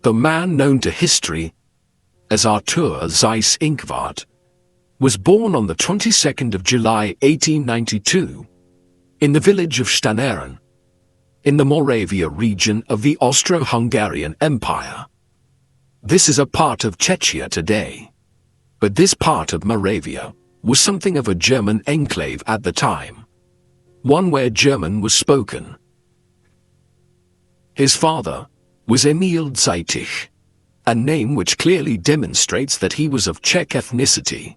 The man known to history as Arthur Seyss-Inquart was born on the 22nd of July 1892 in the village of Stanneren, in the Moravia region of the Austro-Hungarian Empire. This is a part of Czechia today, but this part of Moravia was something of a German enclave at the time, one where German was spoken. His father was Emil Zeitig, a name which clearly demonstrates that he was of Czech ethnicity.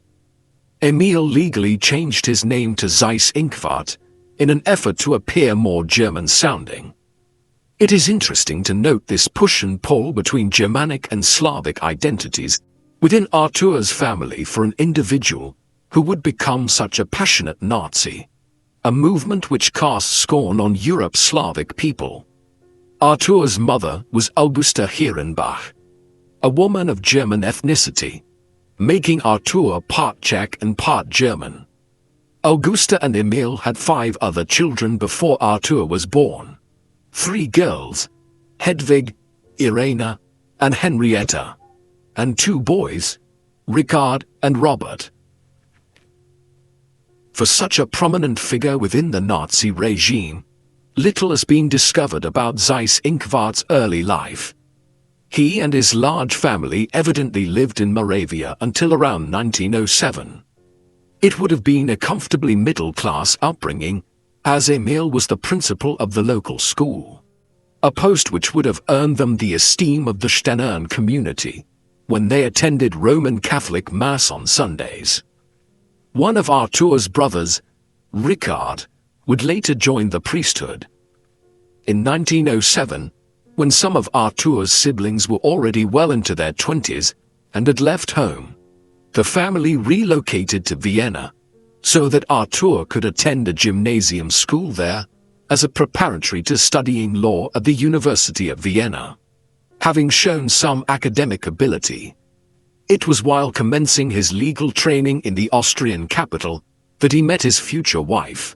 Emil legally changed his name to Seyss-Inquart in an effort to appear more German-sounding. It is interesting to note this push and pull between Germanic and Slavic identities within Arthur's family for an individual who would become such a passionate Nazi, a movement which cast scorn on Europe's Slavic people. Arthur's mother was Augusta Hierenbach, a woman of German ethnicity, making Arthur part Czech and part German. Augusta and Emil had 5 other children before Arthur was born. 3 girls, Hedwig, Irena, and Henrietta, and 2 boys, Richard and Robert. For such a prominent figure within the Nazi regime, little has been discovered about Seyss-Inquart's early life. He and his large family evidently lived in Moravia until around 1907. It would have been a comfortably middle-class upbringing, as Emil was the principal of the local school, a post which would have earned them the esteem of the Stanneren community when they attended Roman Catholic Mass on Sundays. One of Arthur's brothers, Richard, would later join the priesthood. In 1907, when some of Arthur's siblings were already well into their 20s and had left home, the family relocated to Vienna so that Arthur could attend a gymnasium school there as a preparatory to studying law at the University of Vienna. Having shown some academic ability, it was while commencing his legal training in the Austrian capital that he met his future wife,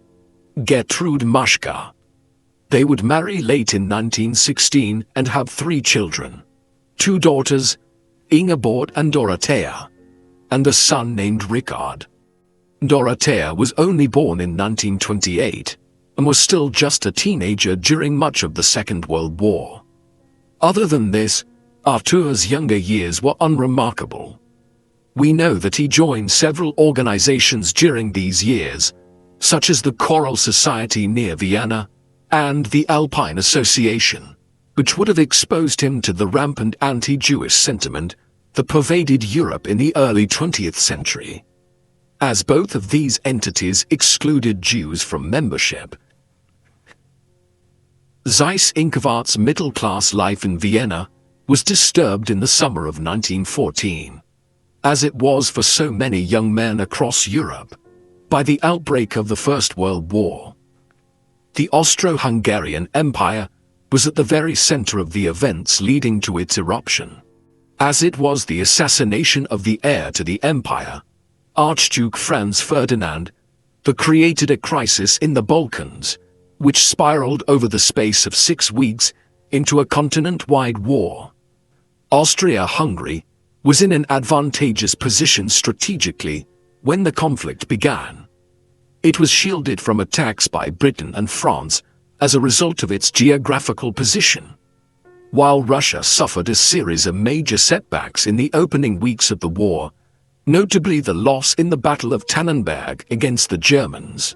Gertrude Maschka. They would marry late in 1916 and have 3 children, 2 daughters, Ingeborg and Dorothea, and a son named Richard. Dorothea was only born in 1928 and was still just a teenager during much of the Second World War. Other than this, Arthur's younger years were unremarkable. We know that he joined several organizations during these years, such as the Choral Society near Vienna and the Alpine Association, which would have exposed him to the rampant anti-Jewish sentiment that pervaded Europe in the early 20th century. As both of these entities excluded Jews from membership, Seyss-Inquart's middle-class life in Vienna was disturbed in the summer of 1914, as it was for so many young men across Europe, by the outbreak of the First World War. The Austro-Hungarian Empire was at the very center of the events leading to its eruption, as it was the assassination of the heir to the empire, Archduke Franz Ferdinand, that created a crisis in the Balkans, which spiraled over the space of 6 weeks into a continent-wide war. Austria-Hungary was in an advantageous position strategically when the conflict began. It was shielded from attacks by Britain and France as a result of its geographical position, while Russia suffered a series of major setbacks in the opening weeks of the war, notably the loss in the Battle of Tannenberg against the Germans.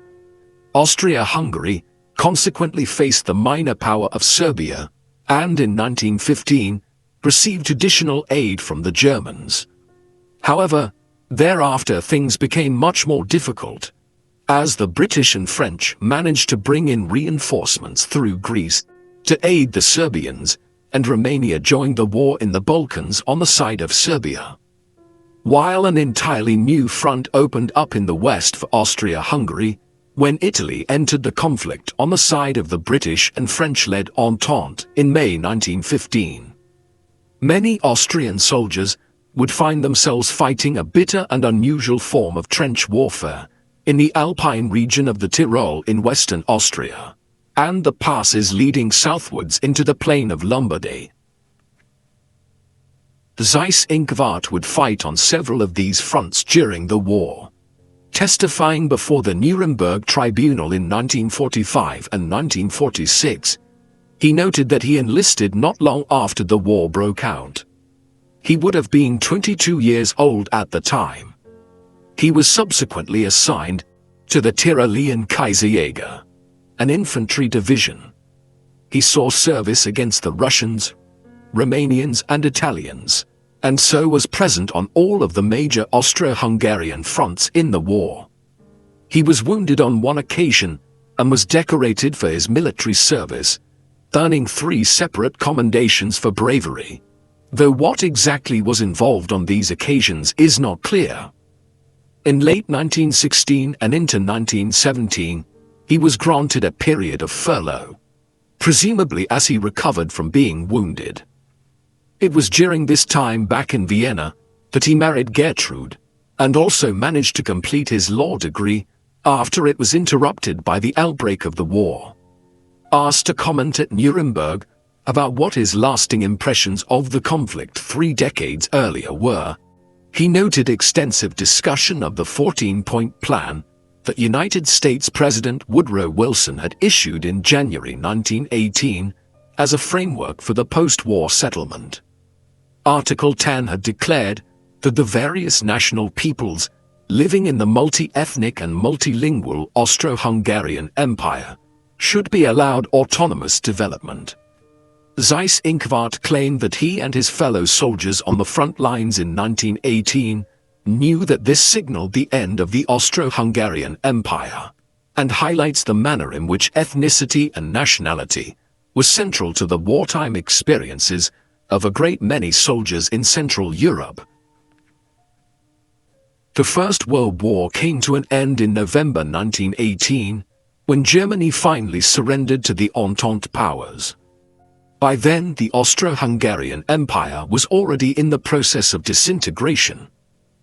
Austria-Hungary consequently faced the minor power of Serbia, and in 1915, received additional aid from the Germans. However, thereafter things became much more difficult, as the British and French managed to bring in reinforcements through Greece to aid the Serbians, and Romania joined the war in the Balkans on the side of Serbia. While an entirely new front opened up in the west for Austria-Hungary, when Italy entered the conflict on the side of the British and French-led Entente in May 1915. Many Austrian soldiers would find themselves fighting a bitter and unusual form of trench warfare in the Alpine region of the Tyrol in western Austria, and the passes leading southwards into the plain of Lombardy. Seyss-Inquart would fight on several of these fronts during the war. Testifying before the Nuremberg Tribunal in 1945 and 1946, he noted that he enlisted not long after the war broke out. He would have been 22 years old at the time. He was subsequently assigned to the Tyrolean Kaiserjäger, an infantry division. He saw service against the Russians, Romanians and Italians, and so was present on all of the major Austro-Hungarian fronts in the war. He was wounded on one occasion and was decorated for his military service, earning 3 separate commendations for bravery, though what exactly was involved on these occasions is not clear. In late 1916 and into 1917, he was granted a period of furlough, presumably as he recovered from being wounded. It was during this time back in Vienna that he married Gertrude, and also managed to complete his law degree after it was interrupted by the outbreak of the war. Asked to comment at Nuremberg about what his lasting impressions of the conflict 3 decades earlier were, he noted extensive discussion of the 14-point plan that United States President Woodrow Wilson had issued in January 1918 as a framework for the post-war settlement. Article 10 had declared that the various national peoples living in the multi-ethnic and multilingual Austro-Hungarian Empire should be allowed autonomous development. Seyss-Inquart claimed that he and his fellow soldiers on the front lines in 1918 knew that this signaled the end of the Austro-Hungarian Empire, and highlights the manner in which ethnicity and nationality was central to the wartime experiences of a great many soldiers in Central Europe. The First World War came to an end in November 1918, when Germany finally surrendered to the Entente powers. By then, the Austro-Hungarian Empire was already in the process of disintegration,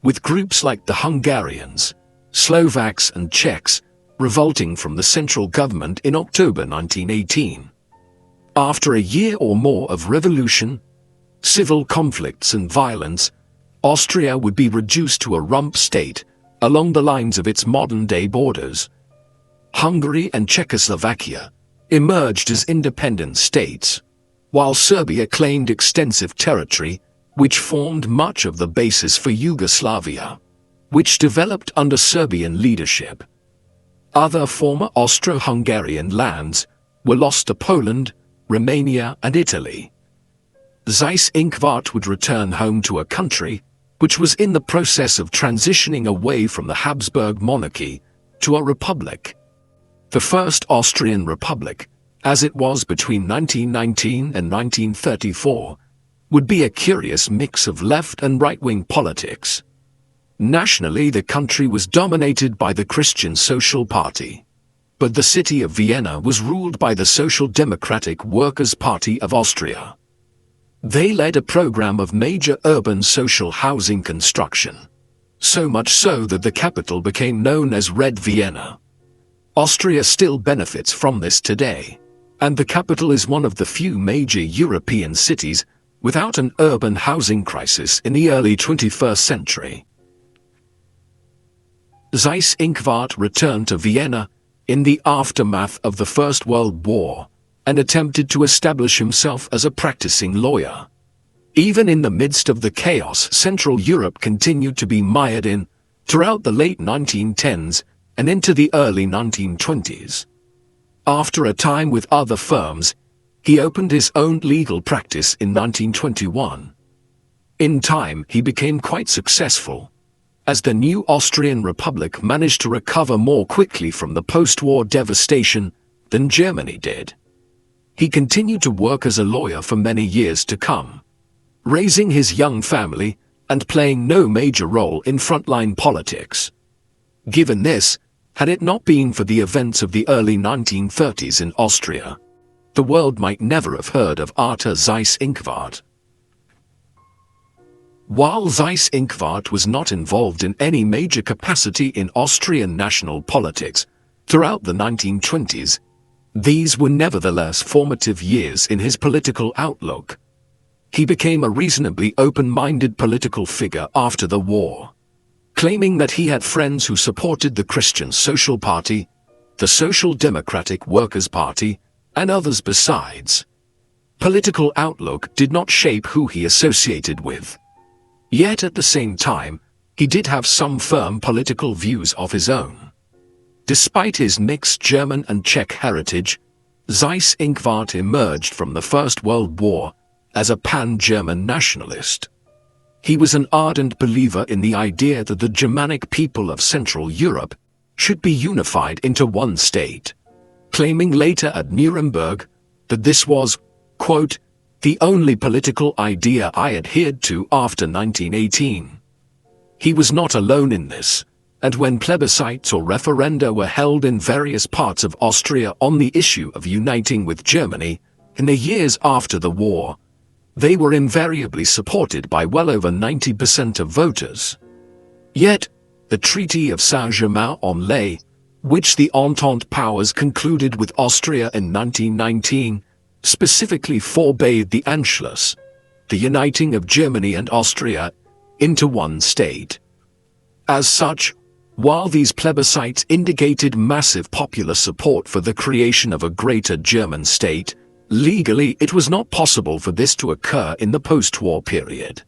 with groups like the Hungarians, Slovaks and Czechs revolting from the central government in October 1918. After a year or more of revolution, civil conflicts and violence, Austria would be reduced to a rump state along the lines of its modern-day borders. Hungary and Czechoslovakia emerged as independent states, while Serbia claimed extensive territory, which formed much of the basis for Yugoslavia, which developed under Serbian leadership. Other former Austro-Hungarian lands were lost to Poland, Romania and Italy. Seyss-Inquart would return home to a country which was in the process of transitioning away from the Habsburg monarchy to a republic. The First Austrian Republic, as it was between 1919 and 1934, would be a curious mix of left and right-wing politics. Nationally, the country was dominated by the Christian Social Party, but the city of Vienna was ruled by the Social Democratic Workers' Party of Austria. They led a program of major urban social housing construction, so much so that the capital became known as Red Vienna. Austria still benefits from this today, and the capital is one of the few major European cities without an urban housing crisis in the early 21st century. Seyss-Inquart returned to Vienna in the aftermath of the First World War and attempted to establish himself as a practicing lawyer. Even in the midst of the chaos Central Europe continued to be mired in throughout the late 1910s and into the early 1920s. After a time with other firms, he opened his own legal practice in 1921. In time, he became quite successful, as the new Austrian Republic managed to recover more quickly from the post-war devastation than Germany did. He continued to work as a lawyer for many years to come, raising his young family and playing no major role in frontline politics. Given this, had it not been for the events of the early 1930s in Austria, the world might never have heard of Arthur Seyss-Inquart. While Seyss-Inquart was not involved in any major capacity in Austrian national politics throughout the 1920s, these were nevertheless formative years in his political outlook. He became a reasonably open-minded political figure after the war, claiming that he had friends who supported the Christian Social Party, the Social Democratic Workers' Party, and others besides. Political outlook did not shape who he associated with. Yet at the same time, he did have some firm political views of his own. Despite his mixed German and Czech heritage, Seyss-Inquart emerged from the First World War as a pan-German nationalist. He was an ardent believer in the idea that the Germanic people of Central Europe should be unified into one state, claiming later at Nuremberg that this was, quote, the only political idea I adhered to after 1918. He was not alone in this, and when plebiscites or referenda were held in various parts of Austria on the issue of uniting with Germany in the years after the war, they were invariably supported by well over 90% of voters. Yet, the Treaty of Saint-Germain-en-Laye, which the Entente powers concluded with Austria in 1919, specifically forbade the Anschluss, the uniting of Germany and Austria, into one state. As such, while these plebiscites indicated massive popular support for the creation of a greater German state, legally it was not possible for this to occur in the post-war period.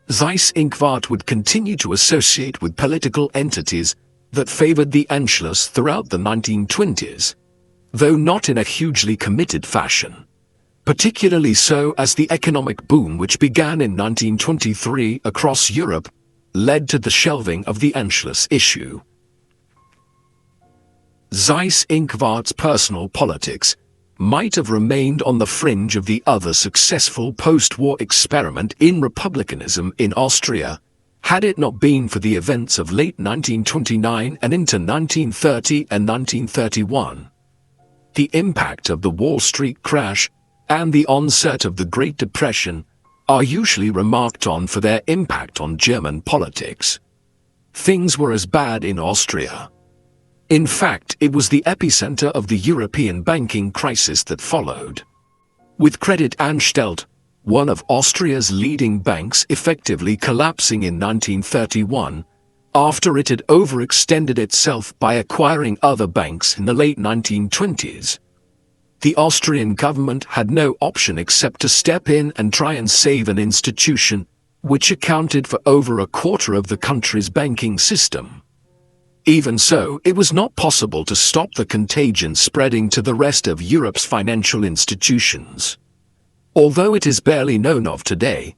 Seyss-Inquart would continue to associate with political entities that favored the Anschluss throughout the 1920s, though not in a hugely committed fashion, particularly so as the economic boom which began in 1923 across Europe led to the shelving of the Anschluss issue. Seyss-Inquart's personal politics might have remained on the fringe of the other successful post-war experiment in republicanism in Austria, had it not been for the events of late 1929 and into 1930 and 1931. The impact of the Wall Street crash and the onset of the Great Depression are usually remarked on for their impact on German politics. Things were as bad in Austria. In fact, it was the epicenter of the European banking crisis that followed. With Kreditanstalt, one of Austria's leading banks, effectively collapsing in 1931, after it had overextended itself by acquiring other banks in the late 1920s. The Austrian government had no option except to step in and try and save an institution which accounted for over a quarter of the country's banking system. Even so, it was not possible to stop the contagion spreading to the rest of Europe's financial institutions. Although it is barely known of today,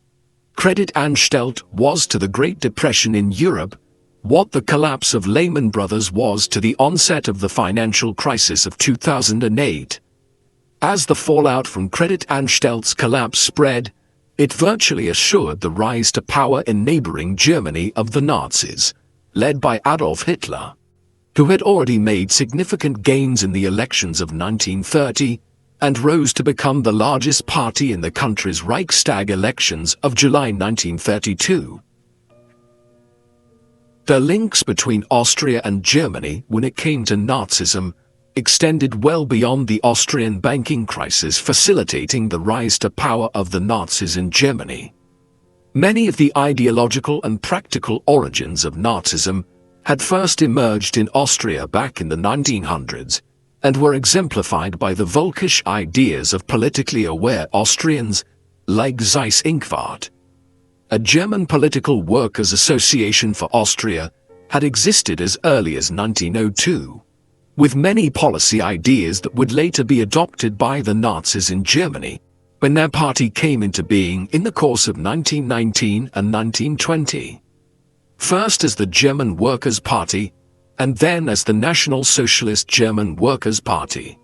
Kreditanstalt was to the Great Depression in Europe what the collapse of Lehman Brothers was to the onset of the financial crisis of 2008. As the fallout from Kreditanstalt collapse spread, it virtually assured the rise to power in neighboring Germany of the Nazis, led by Adolf Hitler, who had already made significant gains in the elections of 1930 and rose to become the largest party in the country's Reichstag elections of July 1932. The links between Austria and Germany when it came to Nazism extended well beyond the Austrian banking crisis, facilitating the rise to power of the Nazis in Germany. Many of the ideological and practical origins of Nazism had first emerged in Austria back in the 1900s and were exemplified by the Völkisch ideas of politically aware Austrians like Seyss-Inquart. A German political workers' association for Austria had existed as early as 1902. With many policy ideas that would later be adopted by the Nazis in Germany, when their party came into being in the course of 1919 and 1920. First as the German Workers' Party, and then as the National Socialist German Workers' Party.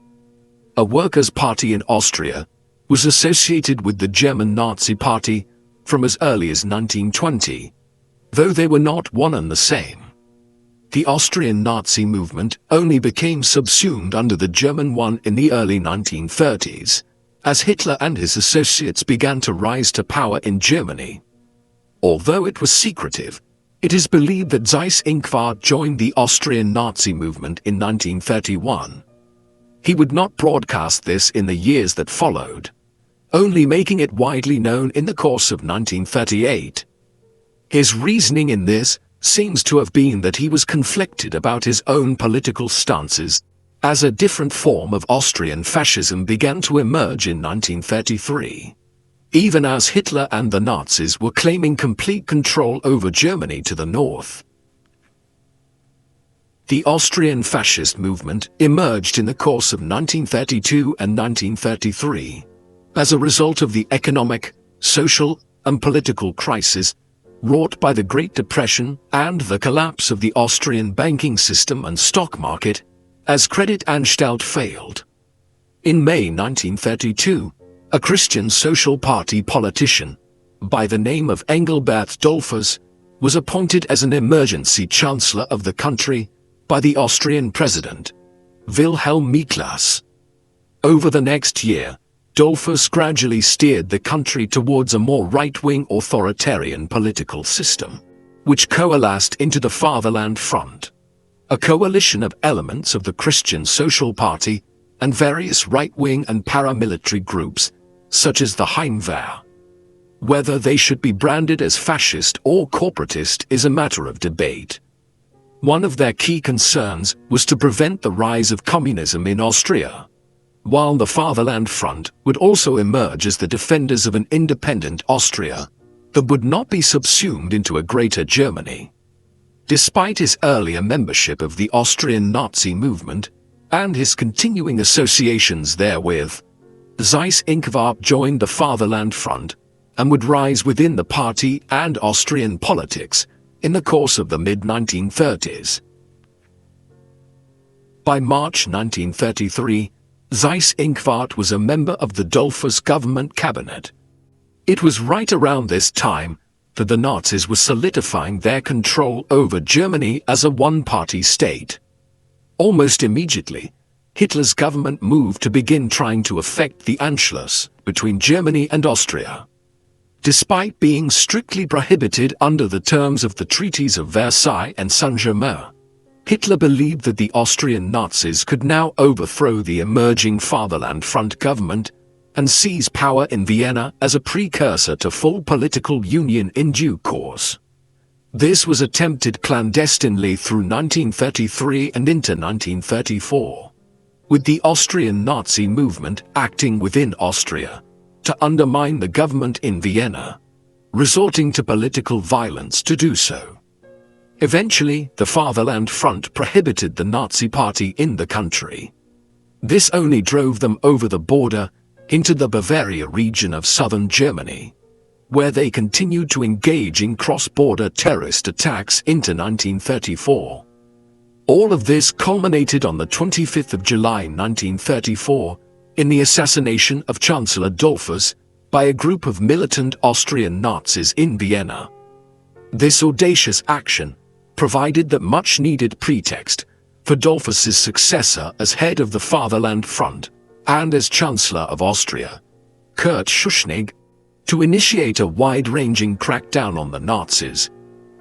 A Workers' Party in Austria was associated with the German Nazi Party from as early as 1920, though they were not one and the same. The Austrian Nazi movement only became subsumed under the German one in the early 1930s, as Hitler and his associates began to rise to power in Germany. Although it was secretive, it is believed that Seyss-Inquart joined the Austrian Nazi movement in 1931. He would not broadcast this in the years that followed. only making it widely known in the course of 1938. His reasoning in this seems to have been that he was conflicted about his own political stances, as a different form of Austrian fascism began to emerge in 1933. Even as Hitler and the Nazis were claiming complete control over Germany to the north. The Austrian fascist movement emerged in the course of 1932 and 1933 as a result of the economic, social, and political crisis wrought by the Great Depression and the collapse of the Austrian banking system and stock market, as Kreditanstalt failed. In May 1932, a Christian Social Party politician, by the name of Engelbert Dollfuss, was appointed as an emergency chancellor of the country by the Austrian president, Wilhelm Miklas. Over the next year, Dollfuss gradually steered the country towards a more right-wing authoritarian political system, which coalesced into the Fatherland Front, a coalition of elements of the Christian Social Party and various right-wing and paramilitary groups, such as the Heimwehr. Whether they should be branded as fascist or corporatist is a matter of debate. One of their key concerns was to prevent the rise of communism in Austria, while the Fatherland Front would also emerge as the defenders of an independent Austria that would not be subsumed into a greater Germany. Despite his earlier membership of the Austrian Nazi movement and his continuing associations therewith, Seyss-Inquart joined the Fatherland Front and would rise within the party and Austrian politics in the course of the mid-1930s. By March 1933, Seyss-Inquart was a member of the Dollfuss government cabinet. It was right around this time that the Nazis were solidifying their control over Germany as a one-party state. Almost immediately, Hitler's government moved to begin trying to effect the Anschluss between Germany and Austria. Despite being strictly prohibited under the terms of the treaties of Versailles and Saint-Germain, Hitler believed that the Austrian Nazis could now overthrow the emerging Fatherland Front government and seize power in Vienna as a precursor to full political union in due course. This was attempted clandestinely through 1933 and into 1934, with the Austrian Nazi movement acting within Austria to undermine the government in Vienna, resorting to political violence to do so. Eventually, the Fatherland Front prohibited the Nazi Party in the country. This only drove them over the border into the Bavaria region of southern Germany, where they continued to engage in cross-border terrorist attacks into 1934. All of this culminated on the 25th of July 1934 in the assassination of Chancellor Dollfuss by a group of militant Austrian Nazis in Vienna. This audacious action provided the much-needed pretext for Dollfuss's successor as head of the Fatherland Front and as Chancellor of Austria, Kurt Schuschnigg, to initiate a wide-ranging crackdown on the Nazis,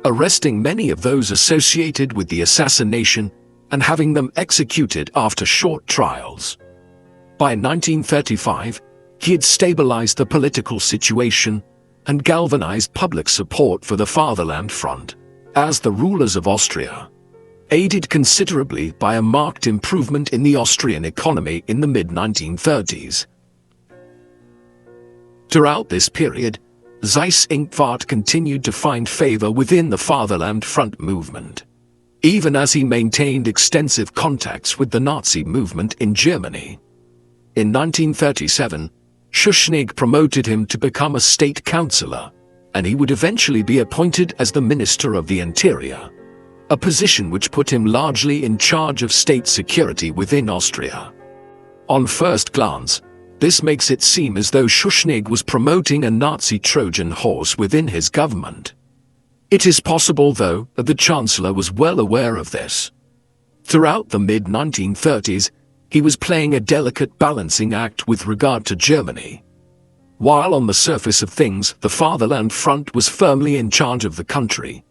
arresting many of those associated with the assassination and having them executed after short trials. By 1935, he had stabilized the political situation and galvanized public support for the Fatherland Front as the rulers of Austria, aided considerably by a marked improvement in the Austrian economy in the mid-1930s. Throughout this period, Seyss-Inquart continued to find favor within the Fatherland Front movement, even as he maintained extensive contacts with the Nazi movement in Germany. In 1937, Schuschnigg promoted him to become a state councillor, and he would eventually be appointed as the Minister of the Interior, a position which put him largely in charge of state security within Austria. On first glance, this makes it seem as though Schuschnigg was promoting a Nazi Trojan horse within his government. It is possible, though, that the Chancellor was well aware of this. Throughout the mid-1930s, he was playing a delicate balancing act with regard to Germany. While on the surface of things the Fatherland Front was firmly in charge of the country,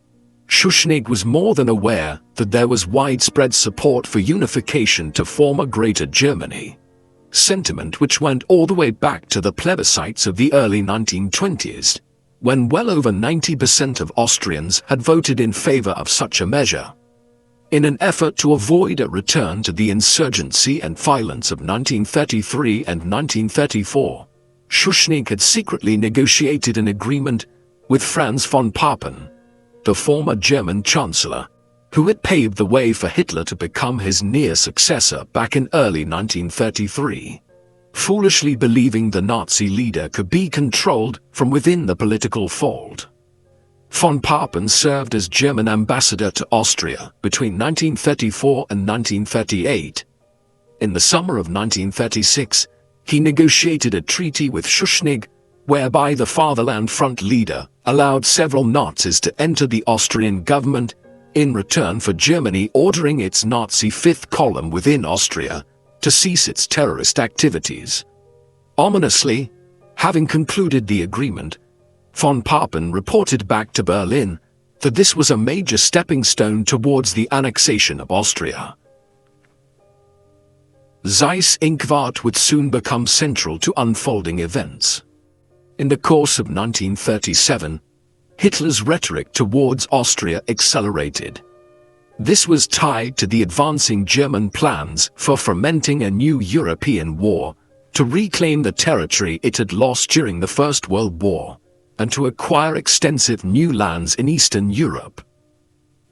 Schuschnigg was more than aware that there was widespread support for unification to form a greater Germany. sentiment which went all the way back to the plebiscites of the early 1920s, when well over 90% of Austrians had voted in favor of such a measure. In an effort to avoid a return to the insurgency and violence of 1933 and 1934, Schuschnigg had secretly negotiated an agreement with Franz von Papen, the former German Chancellor, who had paved the way for Hitler to become his near successor back in early 1933, foolishly believing the Nazi leader could be controlled from within the political fold. Von Papen served as German ambassador to Austria between 1934 and 1938. In the summer of 1936, he negotiated a treaty with Schuschnigg, whereby the Fatherland Front leader allowed several Nazis to enter the Austrian government in return for Germany ordering its Nazi fifth column within Austria to cease its terrorist activities. Ominously, having concluded the agreement, von Papen reported back to Berlin that this was a major stepping stone towards the annexation of Austria. Seyss-Inquart would soon become central to unfolding events. In the course of 1937, Hitler's rhetoric towards Austria accelerated. This was tied to the advancing German plans for fomenting a new European war to reclaim the territory it had lost during the First World War and to acquire extensive new lands in Eastern Europe.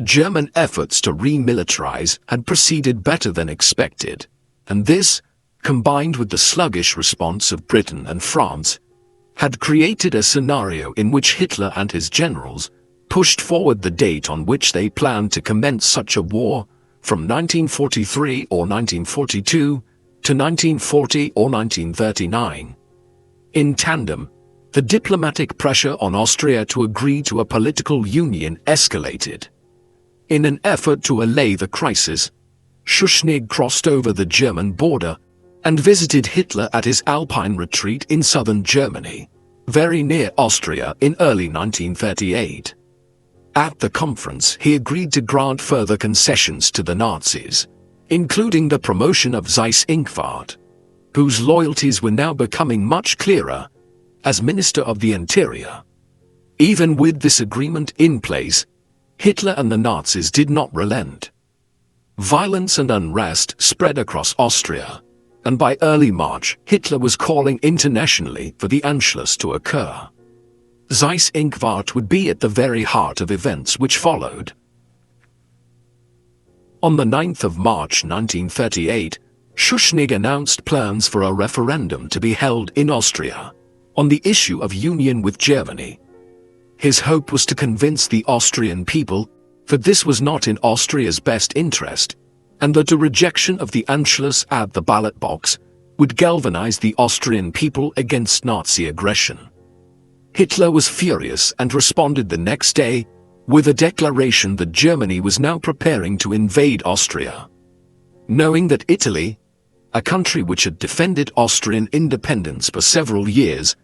German efforts to remilitarize had proceeded better than expected, and this, combined with the sluggish response of Britain and France, had created a scenario in which Hitler and his generals pushed forward the date on which they planned to commence such a war from 1943 or 1942 to 1940 or 1939. In tandem, the diplomatic pressure on Austria to agree to a political union escalated. In an effort to allay the crisis, Schuschnigg crossed over the German border and visited Hitler at his Alpine retreat in southern Germany, very near Austria, in early 1938. At the conference, he agreed to grant further concessions to the Nazis, including the promotion of Seyss-Inquart, whose loyalties were now becoming much clearer, as Minister of the Interior. Even with this agreement in place, Hitler and the Nazis did not relent. Violence and unrest spread across Austria, and by early March, Hitler was calling internationally for the Anschluss to occur. Seyss-Inquart would be at the very heart of events which followed. On the 9th of March 1938, Schuschnigg announced plans for a referendum to be held in Austria on the issue of union with Germany. His hope was to convince the Austrian people that this was not in Austria's best interest, and that a rejection of the Anschluss at the ballot box would galvanize the Austrian people against Nazi aggression. Hitler was furious and responded the next day with a declaration that Germany was now preparing to invade Austria. Knowing that Italy, a country which had defended Austrian independence for several years,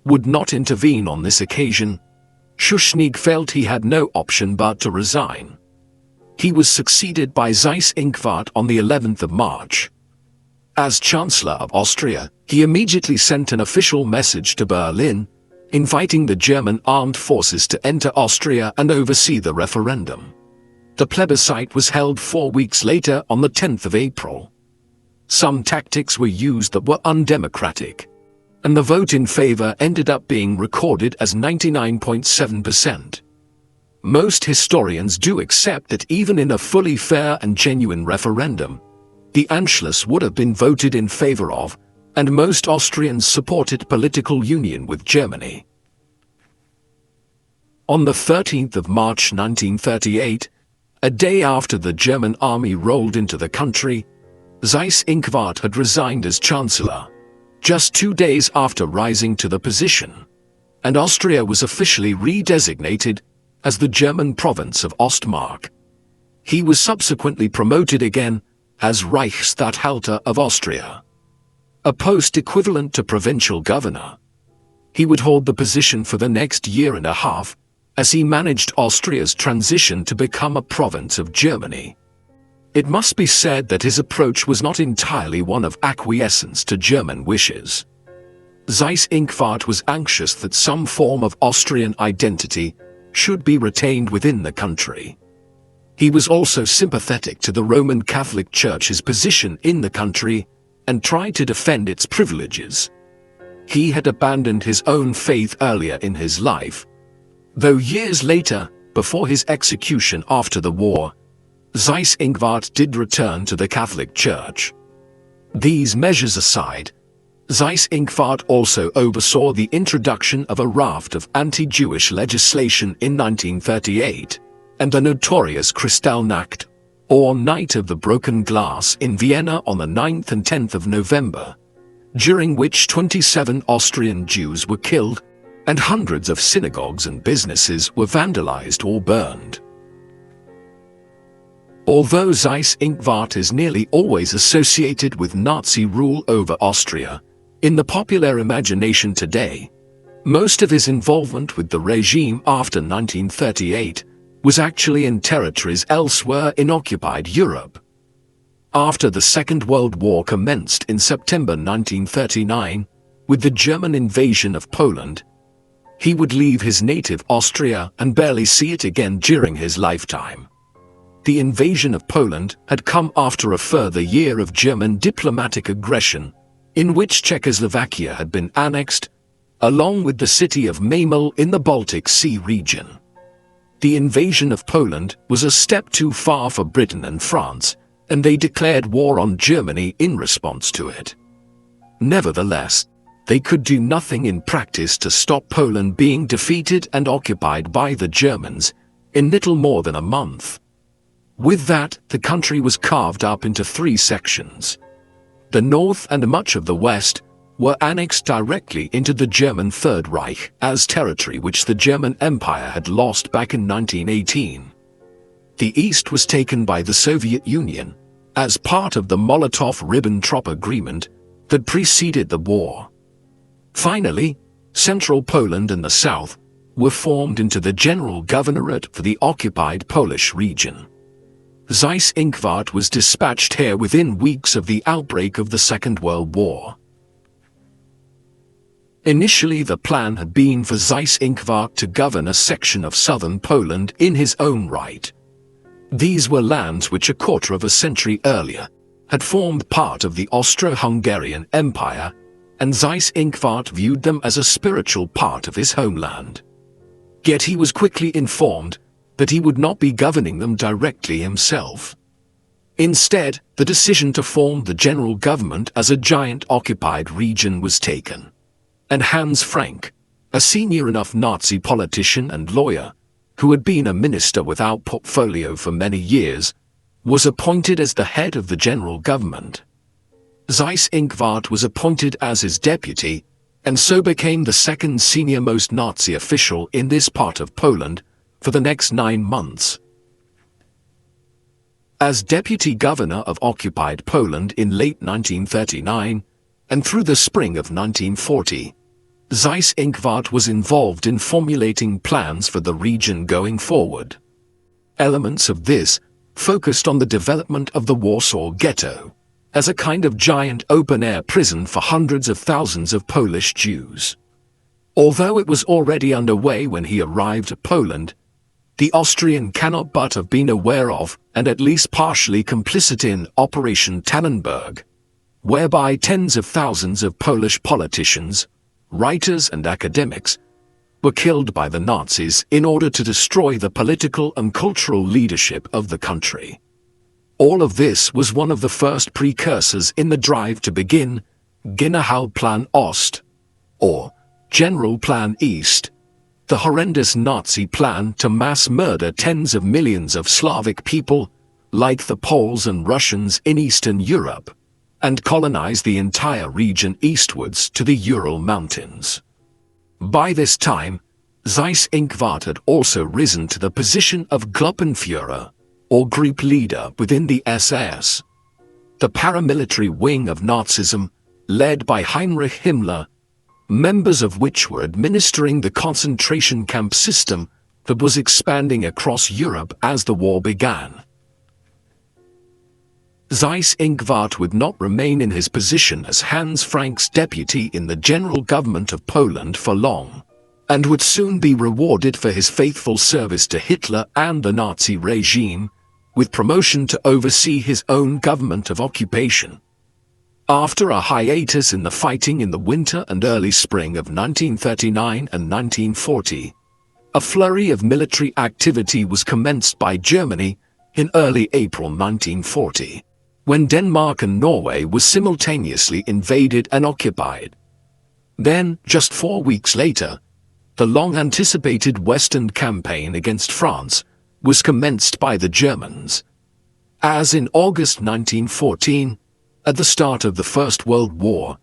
would not intervene on this occasion, Schuschnigg felt he had no option but to resign. He was succeeded by Seyss-Inquart on the 11th of March. As Chancellor of Austria, he immediately sent an official message to Berlin, inviting the German armed forces to enter Austria and oversee the referendum. The plebiscite was held 4 weeks later on the 10th of April. Some tactics were used that were undemocratic, and the vote in favor ended up being recorded as 99.7%. Most historians do accept that even in a fully fair and genuine referendum, the Anschluss would have been voted in favor of, and most Austrians supported political union with Germany. On the 13th of March 1938, a day after the German army rolled into the country, Seyss-Inquart had resigned as Chancellor, just 2 days after rising to the position, and Austria was officially redesignated as the German province of Ostmark. He was subsequently promoted again as Reichsstatthalter of Austria, a post equivalent to provincial governor. He would hold the position for the next year and a half as he managed Austria's transition to become a province of Germany. It must be said that his approach was not entirely one of acquiescence to German wishes. Seyss-Inquart was anxious that some form of Austrian identity should be retained within the country. He was also sympathetic to the Roman Catholic Church's position in the country and tried to defend its privileges. He had abandoned his own faith earlier in his life, though years later, before his execution after the war, Seyss-Inquart did return to the Catholic Church. These measures aside, Seyss-Inquart also oversaw the introduction of a raft of anti-Jewish legislation in 1938, and the notorious Kristallnacht, or Night of the Broken Glass in Vienna on the 9th and 10th of November, during which 27 Austrian Jews were killed and hundreds of synagogues and businesses were vandalized or burned. Although Seyss-Inquart is nearly always associated with Nazi rule over Austria, in the popular imagination today, most of his involvement with the regime after 1938 was actually in territories elsewhere in occupied Europe. After the Second World War commenced in September 1939, with the German invasion of Poland, he would leave his native Austria and barely see it again during his lifetime. The invasion of Poland had come after a further year of German diplomatic aggression, in which Czechoslovakia had been annexed, along with the city of Memel in the Baltic Sea region. The invasion of Poland was a step too far for Britain and France, and they declared war on Germany in response to it. Nevertheless, they could do nothing in practice to stop Poland being defeated and occupied by the Germans in little more than a month. With that, the country was carved up into 3 sections. The north and much of the west were annexed directly into the German Third Reich as territory which the German Empire had lost back in 1918. The east was taken by the Soviet Union as part of the Molotov-Ribbentrop Agreement that preceded the war. Finally, central Poland and the south were formed into the General Governorate for the occupied Polish region. Seyss-Inquart was dispatched here within weeks of the outbreak of the Second World War. Initially, the plan had been for Seyss-Inquart to govern a section of southern Poland in his own right. These were lands which a quarter of a century earlier had formed part of the Austro-Hungarian Empire, and Seyss-Inquart viewed them as a spiritual part of his homeland. Yet he was quickly informed that he would not be governing them directly himself. Instead, the decision to form the general government as a giant occupied region was taken, and Hans Frank, a senior enough Nazi politician and lawyer, who had been a minister without portfolio for many years, was appointed as the head of the general government. Seyss-Inquart was appointed as his deputy, and so became the second senior-most Nazi official in this part of Poland for the next 9 months. As deputy governor of occupied Poland in late 1939 and through the spring of 1940, Seyss-Inquart was involved in formulating plans for the region going forward. Elements of this focused on the development of the Warsaw Ghetto as a kind of giant open-air prison for hundreds of thousands of Polish Jews. Although it was already underway when he arrived at Poland, the Austrian cannot but have been aware of and at least partially complicit in Operation Tannenberg, whereby tens of thousands of Polish politicians, writers and academics were killed by the Nazis in order to destroy the political and cultural leadership of the country. All of this was one of the first precursors in the drive to begin Generalplan Ost, or General Plan East, the horrendous Nazi plan to mass murder tens of millions of Slavic people, like the Poles and Russians in Eastern Europe, and colonize the entire region eastwards to the Ural Mountains. By this time, Seyss-Inquart had also risen to the position of Gruppenführer, or group leader within the SS, the paramilitary wing of Nazism, led by Heinrich Himmler, members of which were administering the concentration camp system that was expanding across Europe as the war began. Seyss-Inquart would not remain in his position as Hans Frank's deputy in the general government of Poland for long, and would soon be rewarded for his faithful service to Hitler and the Nazi regime, with promotion to oversee his own government of occupation. After a hiatus in the fighting in the winter and early spring of 1939 and 1940, a flurry of military activity was commenced by Germany in early April 1940, when Denmark and Norway were simultaneously invaded and occupied. Then, just 4 weeks later, the long-anticipated Western campaign against France was commenced by the Germans. As in August 1914, at the start of the First World War,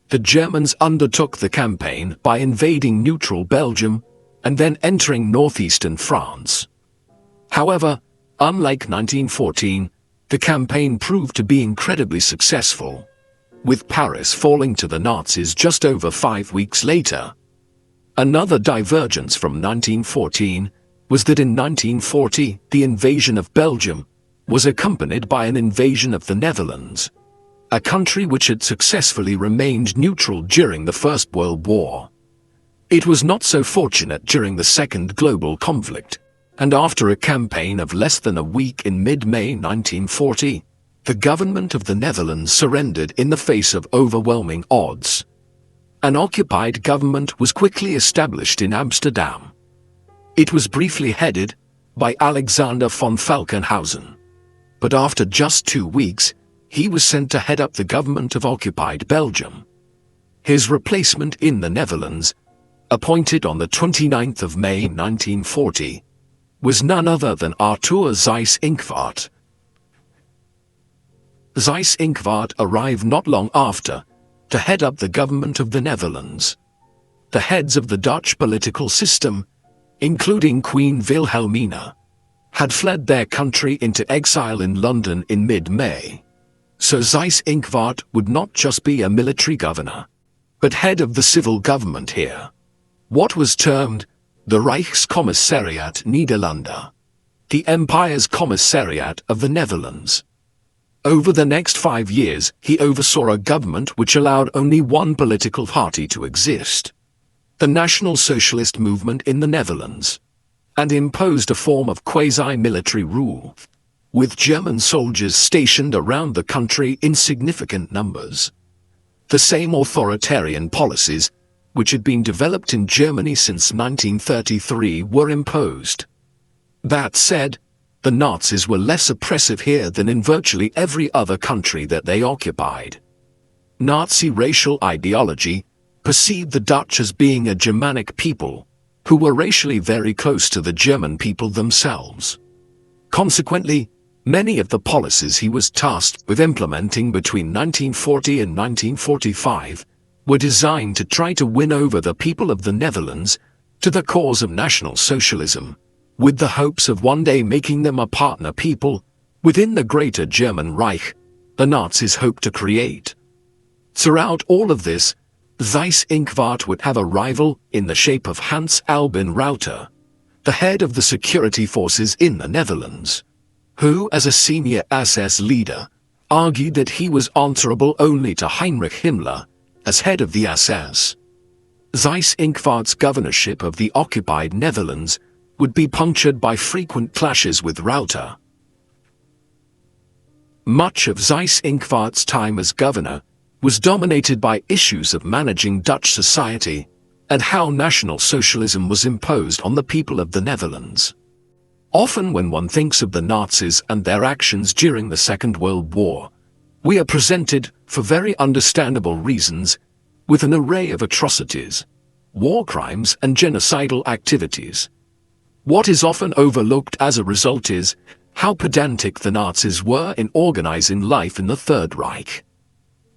the Germans undertook the campaign by invading neutral Belgium and then entering northeastern France. However, unlike 1914, the campaign proved to be incredibly successful, with Paris falling to the Nazis just over 5 weeks later. Another divergence from 1914 was that in 1940 the invasion of Belgium was accompanied by an invasion of the Netherlands, a country which had successfully remained neutral during the First World War. It was not so fortunate during the Second Global Conflict, and after a campaign of less than a week in mid-May 1940, the government of the Netherlands surrendered in the face of overwhelming odds. An occupied government was quickly established in Amsterdam. It was briefly headed by Alexander von Falkenhausen, but after just 2 weeks, he was sent to head up the government of occupied Belgium. His replacement in the Netherlands, appointed on the 29th of May 1940, was none other than Arthur Seyss-Inquart. Seyss-Inquart arrived not long after to head up the government of the Netherlands. The heads of the Dutch political system, including Queen Wilhelmina, had fled their country into exile in London in mid-May. So Seyss-Inquart would not just be a military governor, but head of the civil government here. What was termed the Reich Commissariat Nederlanden, the Empire's Commissariat of the Netherlands. Over the next 5 years, he oversaw a government which allowed only one political party to exist, the National Socialist Movement in the Netherlands, and imposed a form of quasi-military rule, with German soldiers stationed around the country in significant numbers. The same authoritarian policies which had been developed in Germany since 1933 were imposed. That said, the Nazis were less oppressive here than in virtually every other country that they occupied. Nazi racial ideology perceived the Dutch as being a Germanic people, who were racially very close to the German people themselves. Consequently, many of the policies he was tasked with implementing between 1940 and 1945 were designed to try to win over the people of the Netherlands to the cause of National Socialism, with the hopes of one day making them a partner people within the Greater German Reich the Nazis hoped to create. Throughout all of this, Seyss-Inquart would have a rival in the shape of Hans Albin Rauter, the head of the security forces in the Netherlands, who, as a senior SS leader, argued that he was answerable only to Heinrich Himmler as head of the SS. Seyss-Inquart's governorship of the occupied Netherlands would be punctured by frequent clashes with Rauter. Much of Seyss-Inquart's time as governor was dominated by issues of managing Dutch society and how National Socialism was imposed on the people of the Netherlands. Often when one thinks of the Nazis and their actions during the Second World War, we are presented, for very understandable reasons, with an array of atrocities, war crimes and genocidal activities. What is often overlooked as a result is how pedantic the Nazis were in organizing life in the Third Reich.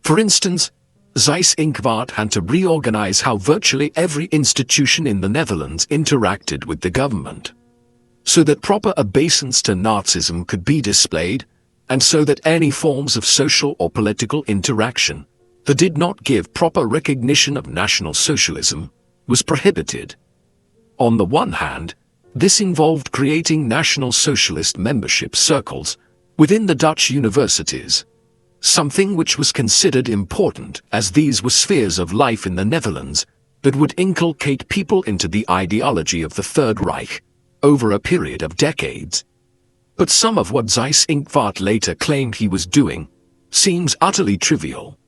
For instance, Seyss-Inquart had to reorganize how virtually every institution in the Netherlands interacted with the government, so that proper obeisance to Nazism could be displayed, and so that any forms of social or political interaction that did not give proper recognition of National Socialism was prohibited. On the one hand, this involved creating National Socialist membership circles, within the Dutch universities, something which was considered important as these were spheres of life in the Netherlands that would inculcate people into the ideology of the Third Reich over a period of decades. But some of what Seyss-Inquart later claimed he was doing seems utterly trivial.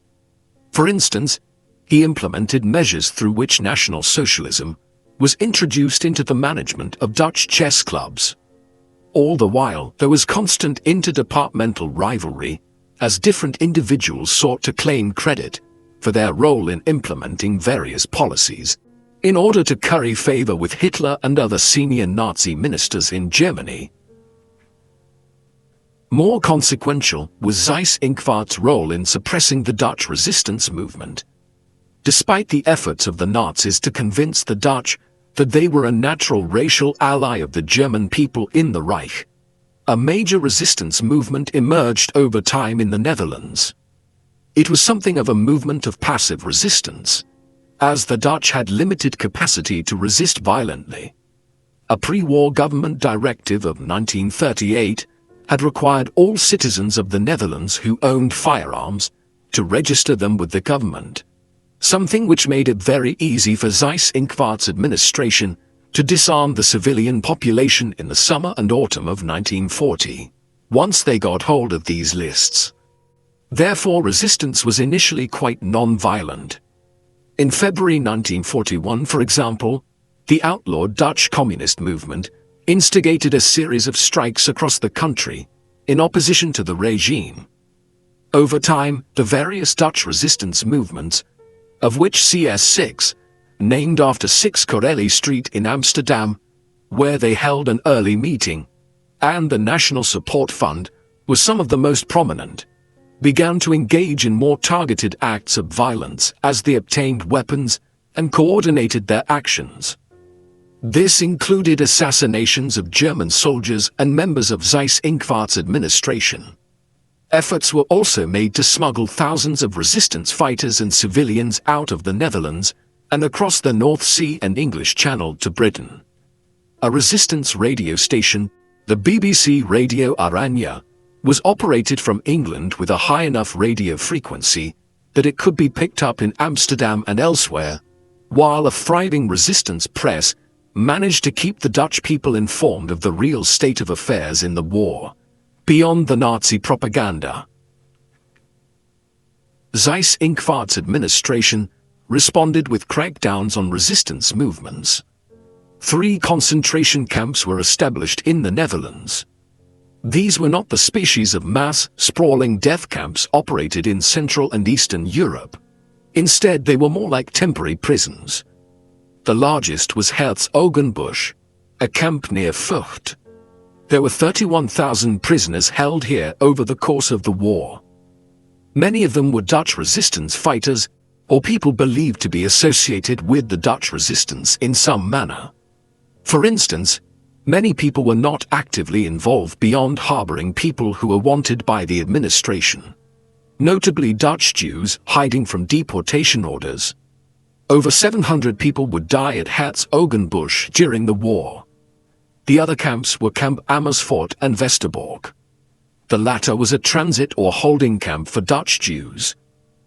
For instance, he implemented measures through which National Socialism was introduced into the management of Dutch chess clubs. All the while, there was constant interdepartmental rivalry as different individuals sought to claim credit for their role in implementing various policies in order to curry favor with Hitler and other senior Nazi ministers in Germany. More consequential was Seyss-Inquart's role in suppressing the Dutch resistance movement. Despite the efforts of the Nazis to convince the Dutch that they were a natural racial ally of the German people in the Reich, a major resistance movement emerged over time in the Netherlands. It was something of a movement of passive resistance, as the Dutch had limited capacity to resist violently. A pre-war government directive of 1938 had required all citizens of the Netherlands who owned firearms to register them with the government, something which made it very easy for Seyss-Inquart's administration to disarm the civilian population in the summer and autumn of 1940, once they got hold of these lists. Therefore, resistance was initially quite non-violent. In February 1941, for example, the outlawed Dutch communist movement instigated a series of strikes across the country in opposition to the regime. Over time, the various Dutch resistance movements, of which CS6, named after 6 Corelli Street in Amsterdam, where they held an early meeting, and the National Support Fund were some of the most prominent, began to engage in more targeted acts of violence as they obtained weapons and coordinated their actions. This included assassinations of German soldiers and members of Seyss-Inquart's administration. Efforts were also made to smuggle thousands of resistance fighters and civilians out of the Netherlands and across the North Sea and English Channel to Britain. A resistance radio station, the BBC Radio Oranje, was operated from England with a high enough radio frequency that it could be picked up in Amsterdam and elsewhere, while a thriving resistance press managed to keep the Dutch people informed of the real state of affairs in the war, beyond the Nazi propaganda. Seyss-Inquart's administration responded with crackdowns on resistance movements. 3 concentration camps were established in the Netherlands. These were not the species of mass, sprawling death camps operated in Central and Eastern Europe. Instead, they were more like temporary prisons. The largest was Herzogenbusch, a camp near Vught. There were 31,000 prisoners held here over the course of the war. Many of them were Dutch resistance fighters, or people believed to be associated with the Dutch resistance in some manner. For instance, many people were not actively involved beyond harboring people who were wanted by the administration. Notably Dutch Jews hiding from deportation orders. Over 700 people would die at Herzogenbusch during the war. The other camps were Camp Amersfoort and Westerbork. The latter was a transit or holding camp for Dutch Jews,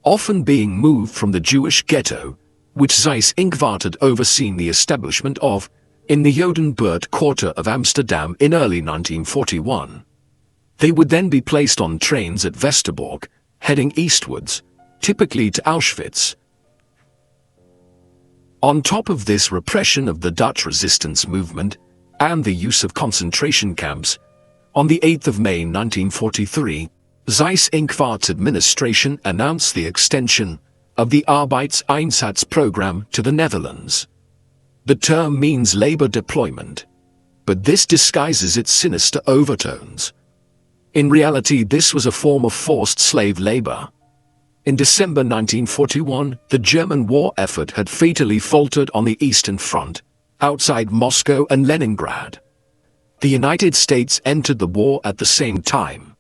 often being moved from the Jewish ghetto, which Seyss-Inquart had overseen the establishment of, in the Jodenbuurt quarter of Amsterdam in early 1941. They would then be placed on trains at Westerbork, heading eastwards, typically to Auschwitz. On top of this repression of the Dutch resistance movement and the use of concentration camps, on the 8th of May 1943, Seyss-Inquart's administration announced the extension of the Arbeidseinsatz program to the Netherlands. The term means labor deployment, but this disguises its sinister overtones. In reality, this was a form of forced slave labor. In December 1941, the German war effort had fatally faltered on the Eastern Front, outside Moscow and Leningrad. The United States entered the war at the same time.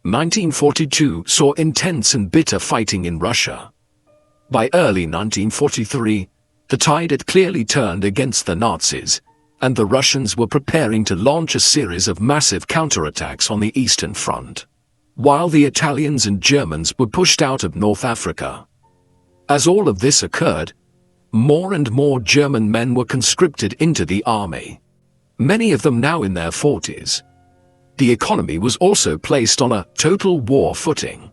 1942 saw intense and bitter fighting in Russia. By early 1943, the tide had clearly turned against the Nazis, and the Russians were preparing to launch a series of massive counterattacks on the Eastern Front, while the Italians and Germans were pushed out of North Africa. As all of this occurred, more and more German men were conscripted into the army, many of them now in their 40s. The economy was also placed on a total war footing.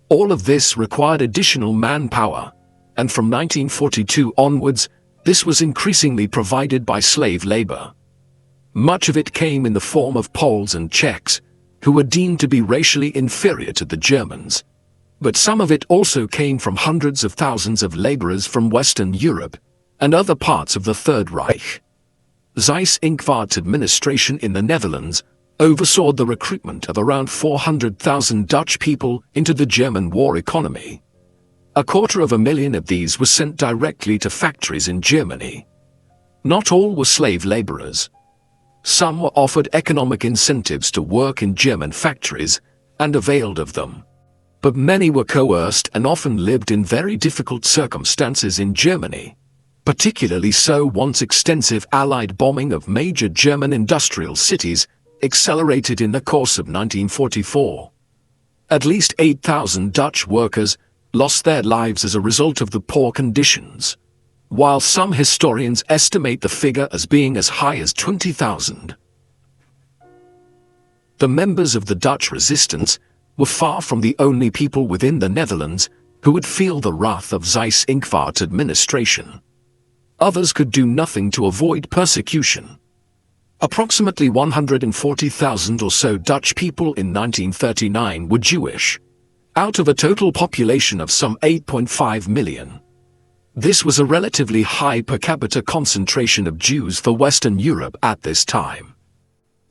All of this required additional manpower, and from 1942 onwards, this was increasingly provided by slave labor. Much of it came in the form of Poles and Czechs, who were deemed to be racially inferior to the Germans. But some of it also came from hundreds of thousands of laborers from Western Europe and other parts of the Third Reich. Seyss-Inquart's administration in the Netherlands oversaw the recruitment of around 400,000 Dutch people into the German war economy. 250,000 of these were sent directly to factories in Germany. Not all were slave laborers. Some were offered economic incentives to work in German factories and availed of them. But many were coerced and often lived in very difficult circumstances in Germany, particularly so once extensive Allied bombing of major German industrial cities accelerated in the course of 1944. At least 8,000 Dutch workers lost their lives as a result of the poor conditions, while some historians estimate the figure as being as high as 20,000. The members of the Dutch resistance were far from the only people within the Netherlands who would feel the wrath of Seyss-Inquart's administration. Others could do nothing to avoid persecution. Approximately 140,000 or so Dutch people in 1939 were Jewish, out of a total population of some 8.5 million. This was a relatively high per capita concentration of Jews for Western Europe at this time.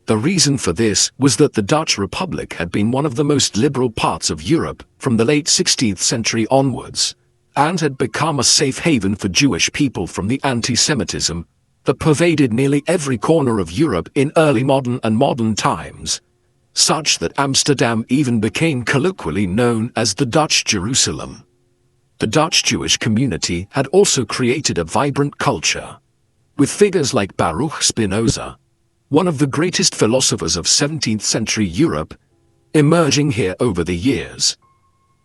The reason for this was that the Dutch Republic had been one of the most liberal parts of Europe from the late 16th century onwards, and had become a safe haven for Jewish people from the anti-Semitism that pervaded nearly every corner of Europe in early modern times, such that Amsterdam even became colloquially known as the Dutch Jerusalem. The Dutch Jewish community had also created a vibrant culture, with figures like Baruch Spinoza, one of the greatest philosophers of 17th century Europe, emerging here over the years.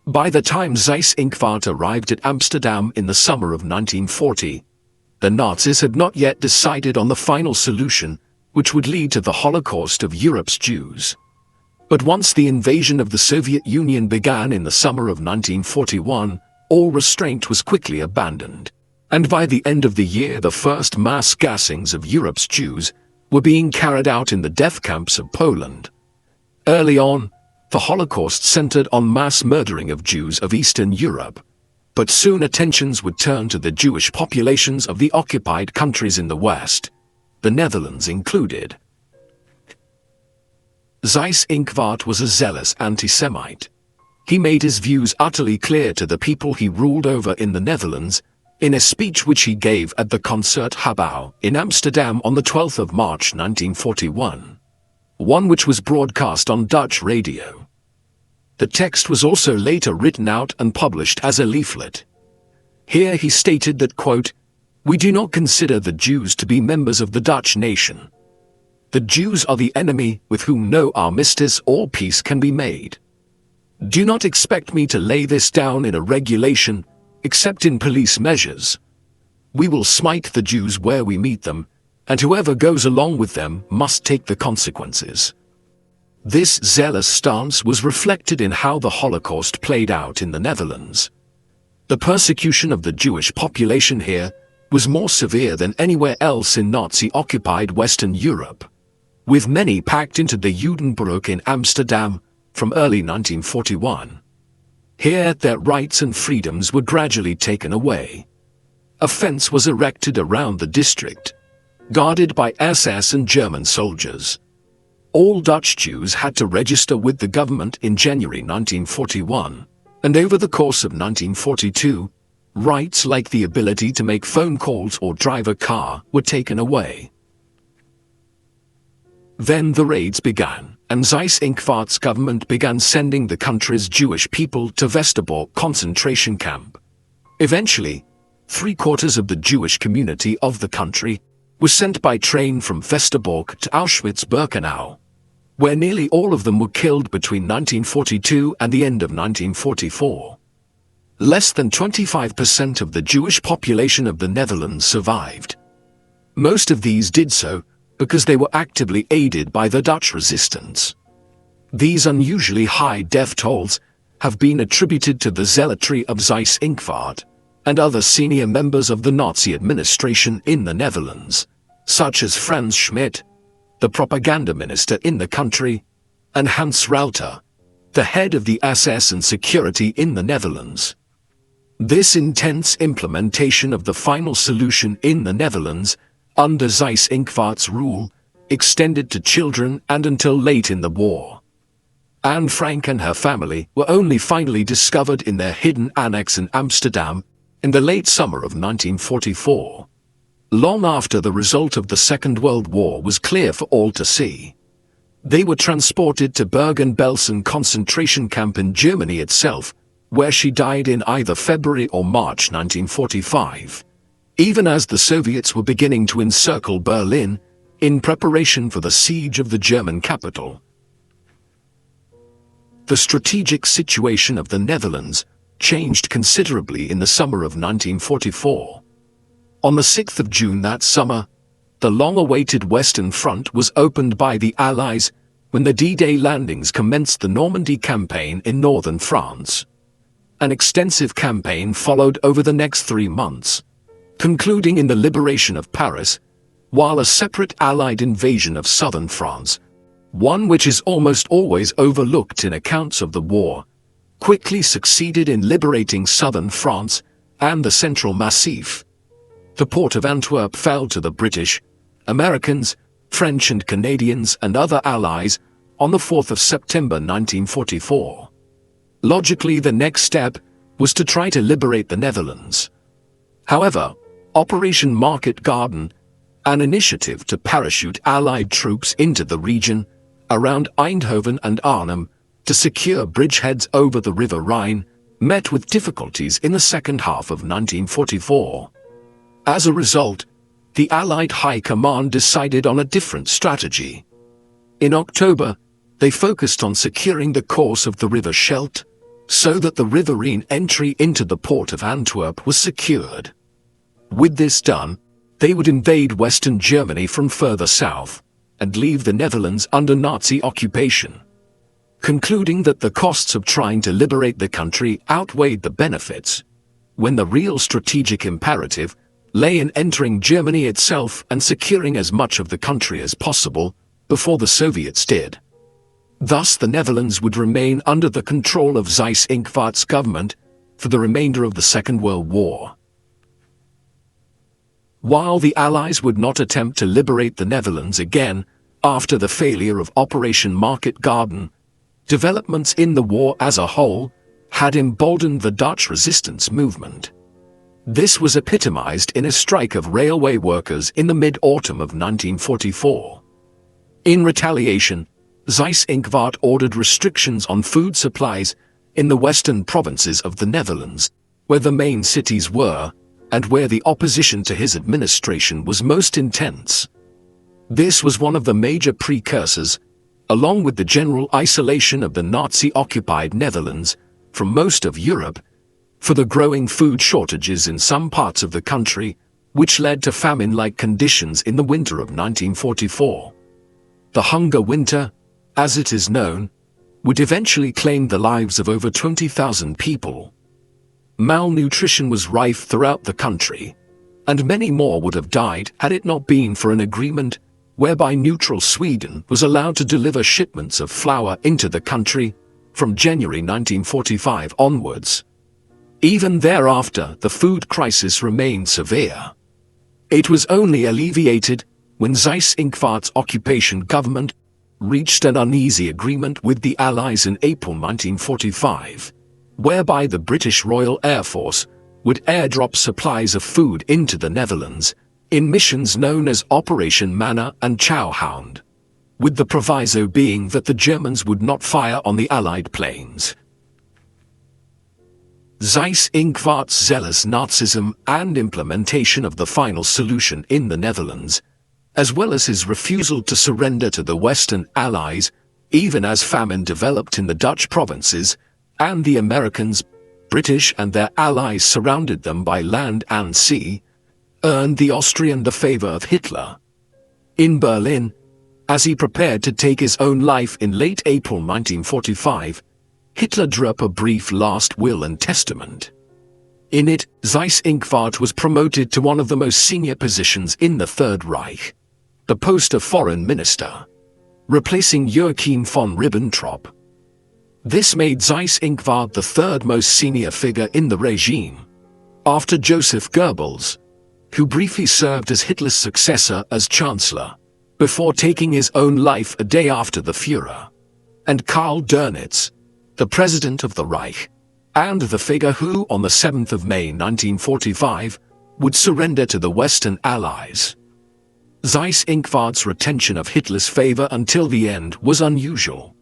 By the time Seyss-Inquart arrived at Amsterdam in the summer of 1940, the Nazis had not yet decided on the final solution, which would lead to the Holocaust of Europe's Jews. But once the invasion of the Soviet Union began in the summer of 1941, all restraint was quickly abandoned, and by the end of the year the first mass gassings of Europe's Jews were being carried out in the death camps of Poland. Early on, the Holocaust centered on mass murdering of Jews of Eastern Europe, but soon attentions would turn to the Jewish populations of the occupied countries in the West, the Netherlands included. Seyss-Inquart was a zealous anti-Semite. He made his views utterly clear to the people he ruled over in the Netherlands, in a speech which he gave at the Concertgebouw in Amsterdam on the 12th of March 1941, one which was broadcast on Dutch radio. The text was also later written out and published as a leaflet. Here he stated that, quote, "We do not consider the Jews to be members of the Dutch nation. The Jews are the enemy with whom no armistice or peace can be made. Do not expect me to lay this down in a regulation, except in police measures. We will smite the Jews where we meet them, and whoever goes along with them must take the consequences." This zealous stance was reflected in how the Holocaust played out in the Netherlands. The persecution of the Jewish population here was more severe than anywhere else in Nazi-occupied Western Europe, with many packed into the Judenburg in Amsterdam from early 1941. Here their rights and freedoms were gradually taken away. A fence was erected around the district, guarded by SS and German soldiers. All Dutch Jews had to register with the government in January 1941, and over the course of 1942, rights like the ability to make phone calls or drive a car were taken away. Then the raids began, and Seyss-Inquart's government began sending the country's Jewish people to Westerbork concentration camp. Eventually, 3/4 of the Jewish community of the country were sent by train from Westerbork to Auschwitz-Birkenau, where nearly all of them were killed between 1942 and the end of 1944. Less than 25% of the Jewish population of the Netherlands survived. Most of these did so because they were actively aided by the Dutch resistance. These unusually high death tolls have been attributed to the zealotry of Seyss-Inquart and other senior members of the Nazi administration in the Netherlands, such as Franz Schmidt, the propaganda minister in the country, and Hans Rauter, the head of the SS and security in the Netherlands. This intense implementation of the final solution in the Netherlands under Seyss-Inquart's rule extended to children and until late in the war. Anne Frank and her family were only finally discovered in their hidden annex in Amsterdam in the late summer of 1944, long after the result of the Second World War was clear for all to see. They were transported to Bergen-Belsen concentration camp in Germany itself, where she died in either February or March 1945, even as the Soviets were beginning to encircle Berlin in preparation for the siege of the German capital. The strategic situation of the Netherlands changed considerably in the summer of 1944. On the 6th of June that summer, the long-awaited Western Front was opened by the Allies when the D-Day landings commenced the Normandy campaign in northern France. An extensive campaign followed over the next 3 months, concluding in the liberation of Paris, while a separate Allied invasion of southern France, one which is almost always overlooked in accounts of the war, quickly succeeded in liberating southern France and the Central Massif. The port of Antwerp fell to the British, Americans, French and Canadians and other allies on the 4th of September 1944. Logically, the next step was to try to liberate the Netherlands. However, Operation Market Garden, an initiative to parachute Allied troops into the region around Eindhoven and Arnhem to secure bridgeheads over the River Rhine, met with difficulties in the second half of 1944. As a result, the Allied High Command decided on a different strategy. In October, they focused on securing the course of the River Scheldt, so that the riverine entry into the port of Antwerp was secured. With this done, they would invade Western Germany from further south, and leave the Netherlands under Nazi occupation. Concluding that the costs of trying to liberate the country outweighed the benefits, when the real strategic imperative lay in entering Germany itself and securing as much of the country as possible before the Soviets did. Thus the Netherlands would remain under the control of Seyss-Inquart's government for the remainder of the Second World War. While the Allies would not attempt to liberate the Netherlands again after the failure of Operation Market Garden, developments in the war as a whole had emboldened the Dutch resistance movement. This was epitomized in a strike of railway workers in the mid-autumn of 1944. In retaliation, Seyss-Inquart ordered restrictions on food supplies in the western provinces of the Netherlands, where the main cities were, and where the opposition to his administration was most intense. This was one of the major precursors, along with the general isolation of the Nazi-occupied Netherlands from most of Europe, for the growing food shortages in some parts of the country, which led to famine-like conditions in the winter of 1944. The Hunger Winter, as it is known, would eventually claim the lives of over 20,000 people. Malnutrition was rife throughout the country, and many more would have died had it not been for an agreement whereby neutral Sweden was allowed to deliver shipments of flour into the country from January 1945 onwards. Even thereafter, the food crisis remained severe. It was only alleviated when Seyss-Inquart's occupation government reached an uneasy agreement with the Allies in April 1945, whereby the British Royal Air Force would airdrop supplies of food into the Netherlands in missions known as Operation Manna and Chowhound, with the proviso being that the Germans would not fire on the Allied planes. Seyss-Inquart's zealous Nazism and implementation of the final solution in the Netherlands, as well as his refusal to surrender to the Western Allies, even as famine developed in the Dutch provinces, and the Americans, British and their allies surrounded them by land and sea, earned the Austrian the favor of Hitler. In Berlin, as he prepared to take his own life in late April 1945, Hitler drew up a brief last will and testament. In it, Seyss-Inquart was promoted to one of the most senior positions in the Third Reich, the post of foreign minister, replacing Joachim von Ribbentrop. This made Seyss-Inquart the third most senior figure in the regime, after Joseph Goebbels, who briefly served as Hitler's successor as Chancellor, before taking his own life a day after the Führer, and Karl Dönitz, the president of the Reich, and the figure who, on the 7th of May 1945, would surrender to the Western Allies. Seyss-Inquart's retention of Hitler's favor until the end was unusual.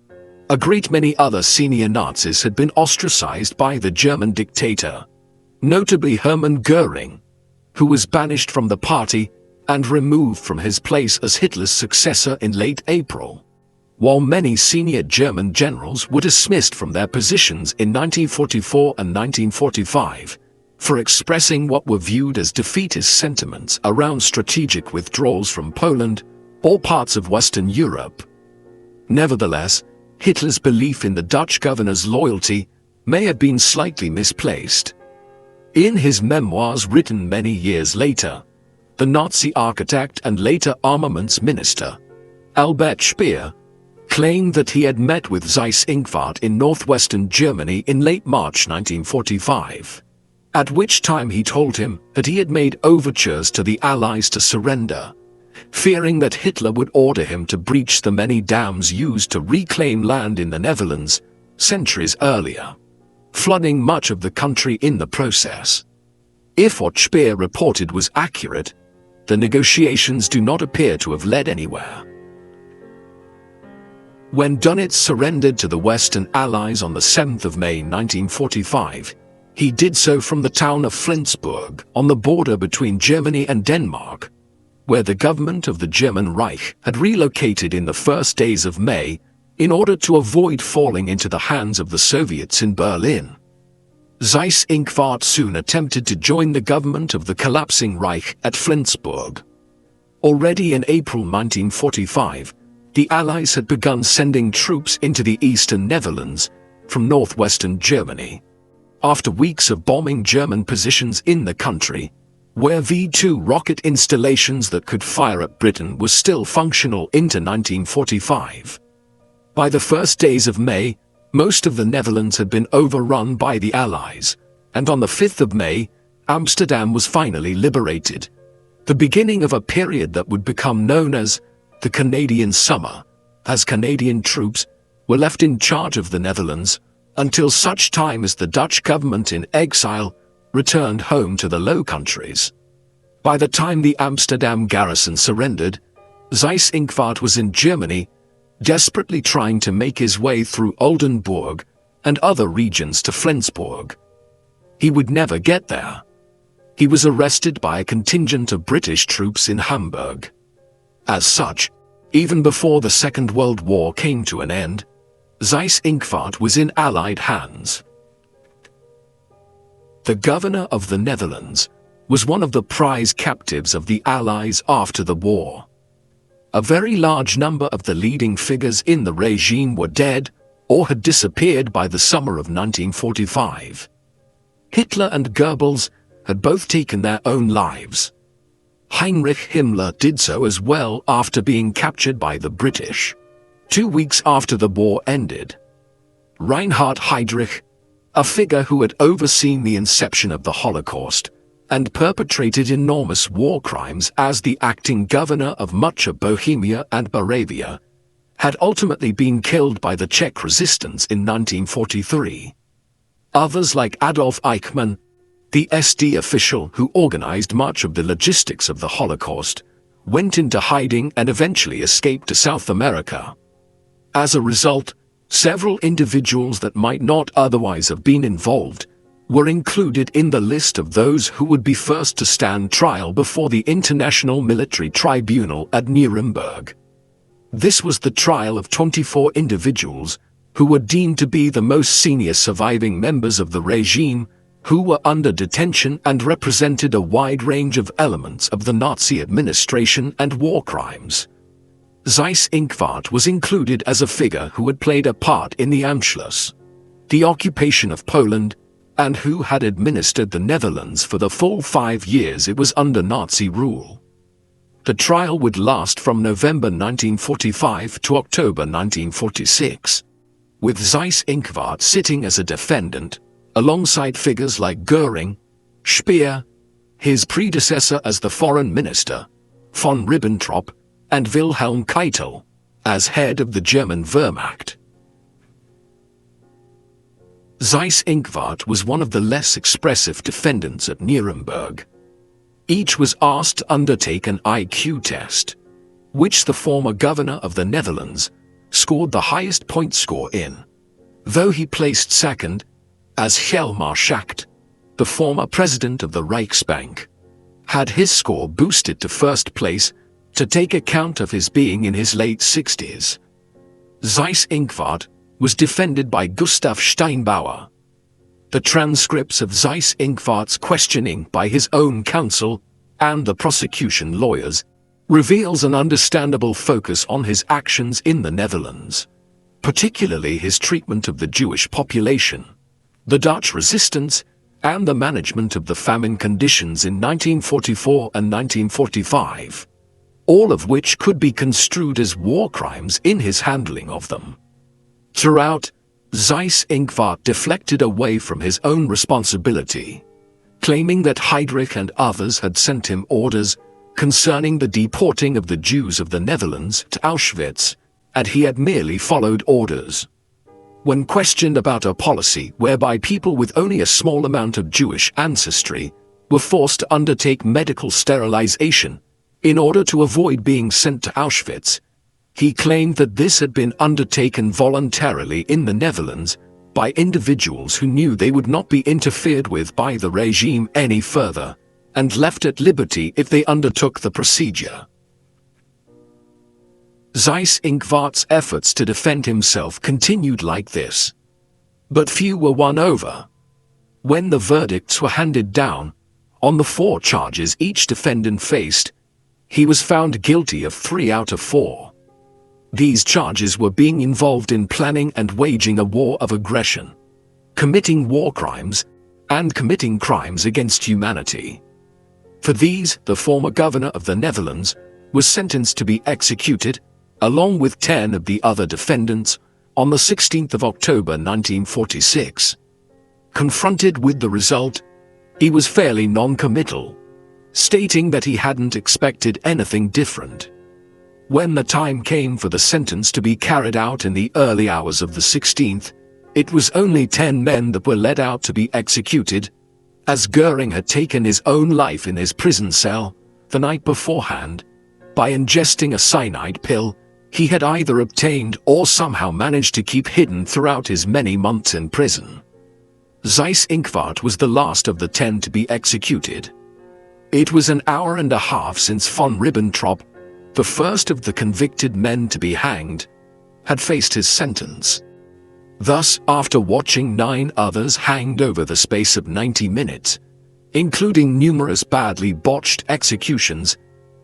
A great many other senior Nazis had been ostracized by the German dictator, notably Hermann Göring, who was banished from the party and removed from his place as Hitler's successor in late April, while many senior German generals were dismissed from their positions in 1944 and 1945 for expressing what were viewed as defeatist sentiments around strategic withdrawals from Poland or parts of Western Europe. Nevertheless, Hitler's belief in the Dutch governor's loyalty may have been slightly misplaced. In his memoirs written many years later, the Nazi architect and later armaments minister, Albert Speer, claimed that he had met with Seyss-Inquart in northwestern Germany in late March 1945, at which time he told him that he had made overtures to the Allies to surrender, fearing that Hitler would order him to breach the many dams used to reclaim land in the Netherlands centuries earlier, flooding much of the country in the process. If what Speer reported was accurate, the negotiations do not appear to have led anywhere. When Dönitz surrendered to the Western Allies on the 7th of May 1945, he did so from the town of Flensburg on the border between Germany and Denmark, where the government of the German Reich had relocated in the first days of May in order to avoid falling into the hands of the Soviets in Berlin. Seyss-Inquart soon attempted to join the government of the collapsing Reich at Flensburg. Already in April 1945, the Allies had begun sending troops into the eastern Netherlands from northwestern Germany, after weeks of bombing German positions in the country, where V-2 rocket installations that could fire at Britain were still functional into 1945. By the first days of May, most of the Netherlands had been overrun by the Allies, and on the 5th of May, Amsterdam was finally liberated, the beginning of a period that would become known as the Canadian Summer, as Canadian troops were left in charge of the Netherlands until such time as the Dutch government in exile returned home to the Low Countries. By the time the Amsterdam garrison surrendered, Seyss-Inquart was in Germany, desperately trying to make his way through Oldenburg and other regions to Flensburg. He would never get there. He was arrested by a contingent of British troops in Hamburg. As such, even before the Second World War came to an end, Seyss-Inquart was in Allied hands. The governor of the Netherlands was one of the prize captives of the Allies after the war. A very large number of the leading figures in the regime were dead or had disappeared by the summer of 1945. Hitler and Goebbels had both taken their own lives. Heinrich Himmler did so as well after being captured by the British, 2 weeks after the war ended. Reinhard Heydrich, a figure who had overseen the inception of the Holocaust and perpetrated enormous war crimes as the acting governor of much of Bohemia and Moravia, had ultimately been killed by the Czech resistance in 1943. Others like Adolf Eichmann, the SD official who organized much of the logistics of the Holocaust, went into hiding and eventually escaped to South America. As a result, several individuals that might not otherwise have been involved were included in the list of those who would be first to stand trial before the International Military Tribunal at Nuremberg. This was the trial of 24 individuals who were deemed to be the most senior surviving members of the regime, who were under detention and represented a wide range of elements of the Nazi administration and war crimes. Seyss-Inquart was included as a figure who had played a part in the Anschluss, the occupation of Poland, and who had administered the Netherlands for the full 5 years it was under Nazi rule. The trial would last from November 1945 to October 1946, with Seyss-Inquart sitting as a defendant, alongside figures like Göring, Speer, his predecessor as the foreign minister, von Ribbentrop, and Wilhelm Keitel, as head of the German Wehrmacht. Seyss-Inquart was one of the less expressive defendants at Nuremberg. Each was asked to undertake an IQ test, which the former governor of the Netherlands scored the highest point score in, though he placed second, as Hjalmar Schacht, the former president of the Reichsbank, had his score boosted to first place to take account of his being in his late 60s. Seyss-Inquart was defended by Gustav Steinbauer. The transcripts of Seyss-Inquart's questioning by his own counsel and the prosecution lawyers reveals an understandable focus on his actions in the Netherlands, particularly his treatment of the Jewish population, the Dutch resistance, and the management of the famine conditions in 1944 and 1945, all of which could be construed as war crimes in his handling of them. Throughout, Seyss-Inquart deflected away from his own responsibility, claiming that Heydrich and others had sent him orders concerning the deporting of the Jews of the Netherlands to Auschwitz, and he had merely followed orders. When questioned about a policy whereby people with only a small amount of Jewish ancestry were forced to undertake medical sterilization in order to avoid being sent to Auschwitz, he claimed that this had been undertaken voluntarily in the Netherlands by individuals who knew they would not be interfered with by the regime any further, and left at liberty if they undertook the procedure. Seyss-Inquart's efforts to defend himself continued like this, but few were won over. When the verdicts were handed down, on the 4 charges each defendant faced, he was found guilty of 3 out of 4. These charges were being involved in planning and waging a war of aggression, committing war crimes, and committing crimes against humanity. For these, the former governor of the Netherlands was sentenced to be executed, along with 10 of the other defendants, on the 16th of October 1946. Confronted with the result, he was fairly non-committal, stating that he hadn't expected anything different. When the time came for the sentence to be carried out in the early hours of the 16th, it was only 10 men that were led out to be executed, as Göring had taken his own life in his prison cell the night beforehand by ingesting a cyanide pill he had either obtained or somehow managed to keep hidden throughout his many months in prison. Seyss-Inquart was the last of the 10 to be executed. It was an hour and a half since von Ribbentrop, the first of the convicted men to be hanged, had faced his sentence. Thus, after watching 9 others hanged over the space of 90 minutes, including numerous badly botched executions,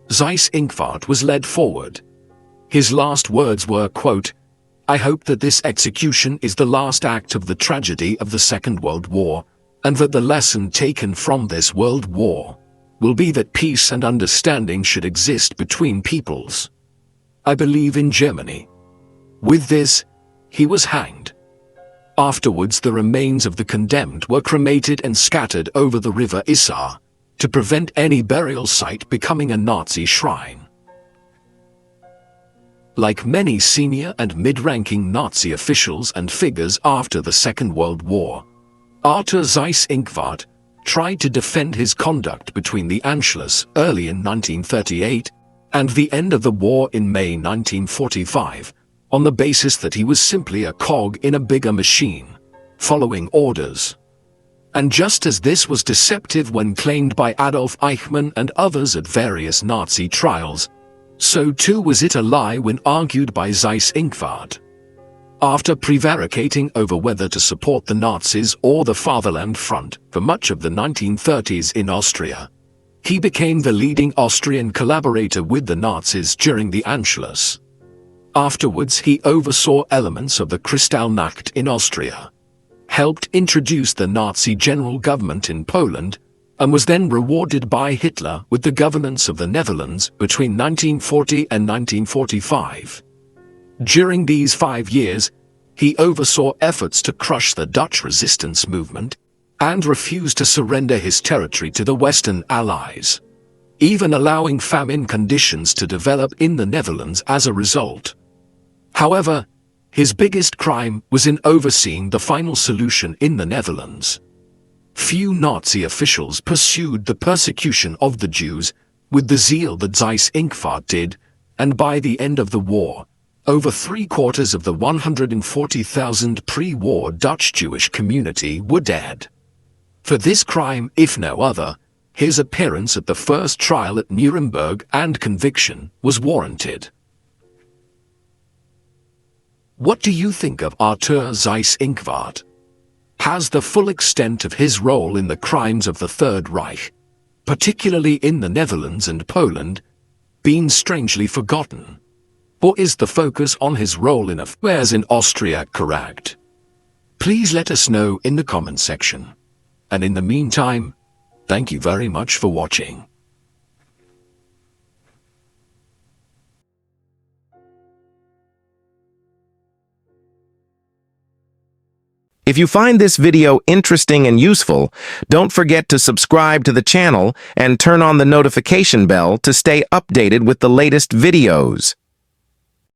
Seyss-Inquart was led forward. His last words were, quote, "I hope that this execution is the last act of the tragedy of the Second World War, and that the lesson taken from this World War will be that peace and understanding should exist between peoples. I believe in Germany." With this, he was hanged. Afterwards, the remains of the condemned were cremated and scattered over the river Isar, to prevent any burial site becoming a Nazi shrine. Like many senior and mid-ranking Nazi officials and figures after the Second World War, Arthur Seyss-Inquart tried to defend his conduct between the Anschluss early in 1938 and the end of the war in May 1945, on the basis that he was simply a cog in a bigger machine, following orders. And just as this was deceptive when claimed by Adolf Eichmann and others at various Nazi trials, so too was it a lie when argued by Seyss-Inquart. After prevaricating over whether to support the Nazis or the Fatherland Front for much of the 1930s in Austria, he became the leading Austrian collaborator with the Nazis during the Anschluss. Afterwards, he oversaw elements of the Kristallnacht in Austria, helped introduce the Nazi general government in Poland, and was then rewarded by Hitler with the governance of the Netherlands between 1940 and 1945. During these 5 years, he oversaw efforts to crush the Dutch resistance movement and refused to surrender his territory to the Western Allies, even allowing famine conditions to develop in the Netherlands as a result. However, his biggest crime was in overseeing the final solution in the Netherlands. Few Nazi officials pursued the persecution of the Jews with the zeal that Seyss-Inquart did, and by the end of the war, over 3/4 of the 140,000 pre-war Dutch Jewish community were dead. For this crime, if no other, his appearance at the first trial at Nuremberg and conviction was warranted. What do you think of Arthur Seyss-Inquart? Has the full extent of his role in the crimes of the Third Reich, particularly in the Netherlands and Poland, been strangely forgotten? Or is the focus on his role in affairs in Austria correct? Please let us know in the comment section. And in the meantime, thank you very much for watching. If you find this video interesting and useful, don't forget to subscribe to the channel and turn on the notification bell to stay updated with the latest videos.